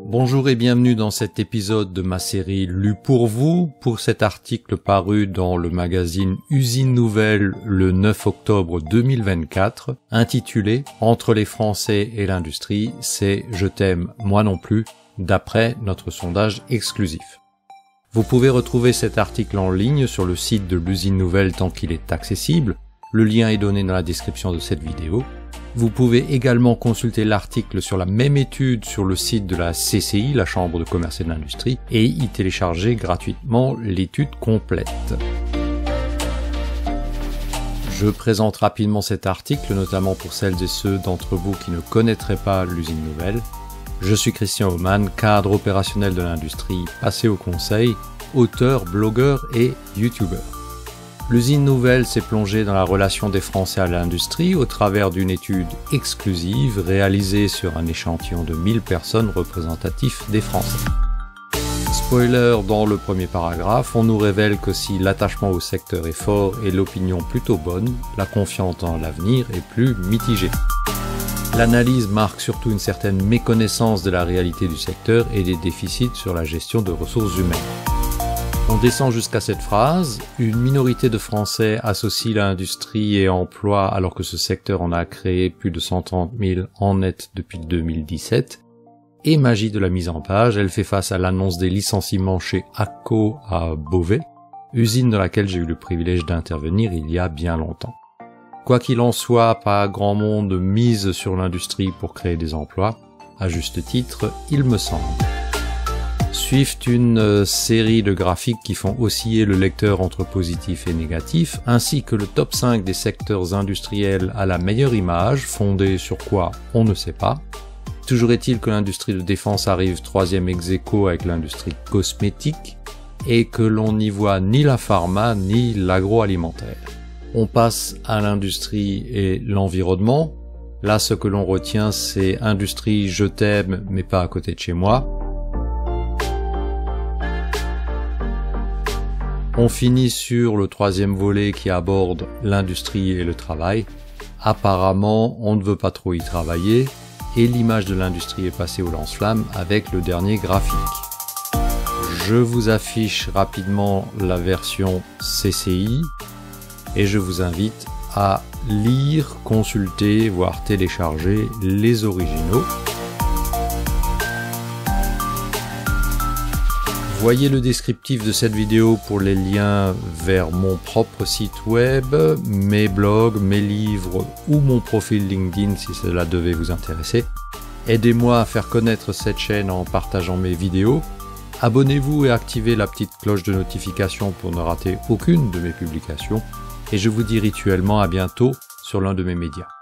Bonjour et bienvenue dans cet épisode de ma série Lu pour vous, pour cet article paru dans le magazine Usine Nouvelle le 9 octobre 2024, intitulé « Entre les Français et l'industrie, c'est « Je t'aime, moi non plus » d'après notre sondage exclusif. Vous pouvez retrouver cet article en ligne sur le site de l'Usine Nouvelle tant qu'il est accessible, le lien est donné dans la description de cette vidéo. Vous pouvez également consulter l'article sur la même étude sur le site de la CCI, la Chambre de commerce et de l'industrie, et y télécharger gratuitement l'étude complète. Je présente rapidement cet article, notamment pour celles et ceux d'entre vous qui ne connaîtraient pas l'Usine Nouvelle. Je suis Christian Aumann, cadre opérationnel de l'industrie, passé au conseil, auteur, blogueur et youtubeur. L'Usine Nouvelle s'est plongée dans la relation des Français à l'industrie au travers d'une étude exclusive réalisée sur un échantillon de 1000 personnes représentatifs des Français. Spoiler dans le premier paragraphe, on nous révèle que si l'attachement au secteur est fort et l'opinion plutôt bonne, la confiance dans l'avenir est plus mitigée. L'analyse marque surtout une certaine méconnaissance de la réalité du secteur et des déficits sur la gestion de ressources humaines. On descend jusqu'à cette phrase, une minorité de Français associe l'industrie et emploi alors que ce secteur en a créé plus de 130 000 en net depuis 2017. Et magie de la mise en page, elle fait face à l'annonce des licenciements chez ACCO à Beauvais, usine dans laquelle j'ai eu le privilège d'intervenir il y a bien longtemps. Quoi qu'il en soit, pas grand monde mise sur l'industrie pour créer des emplois, à juste titre, il me semble. Suivent une série de graphiques qui font osciller le lecteur entre positif et négatif, ainsi que le top 5 des secteurs industriels à la meilleure image, fondé sur quoi on ne sait pas. Toujours est-il que l'industrie de défense arrive 3e ex aequo avec l'industrie cosmétique, et que l'on n'y voit ni la pharma ni l'agroalimentaire. On passe à l'industrie et l'environnement. Là, ce que l'on retient, c'est industrie, je t'aime, mais pas à côté de chez moi. On finit sur le 3e volet qui aborde l'industrie et le travail. Apparemment, on ne veut pas trop y travailler et l'image de l'industrie est passée au lance-flamme avec le dernier graphique. Je vous affiche rapidement la version CCI et je vous invite à lire, consulter, voire télécharger les originaux. Voyez le descriptif de cette vidéo pour les liens vers mon propre site web, mes blogs, mes livres ou mon profil LinkedIn si cela devait vous intéresser. Aidez-moi à faire connaître cette chaîne en partageant mes vidéos. Abonnez-vous et activez la petite cloche de notification pour ne rater aucune de mes publications. Et je vous dis rituellement à bientôt sur l'un de mes médias.